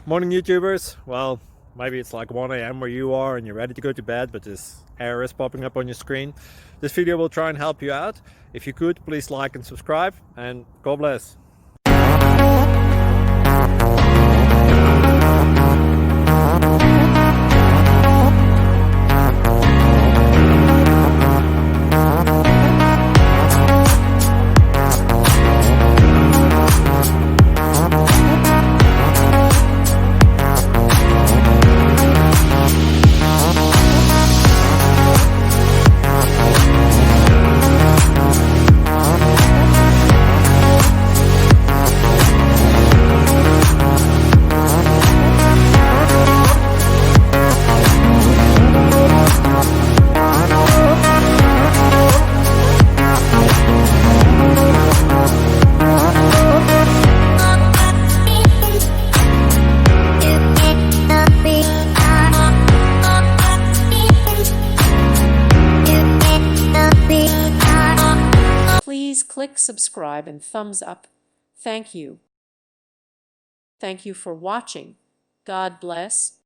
Morning YouTubers. Well, maybe it's like 1 a.m. where you are and you're ready to go to bed, but this error is popping up on your screen. This video will try and help you out. If you could, please like and subscribe, and God bless. Please click subscribe and thumbs up. Thank you. Thank you for watching. God bless.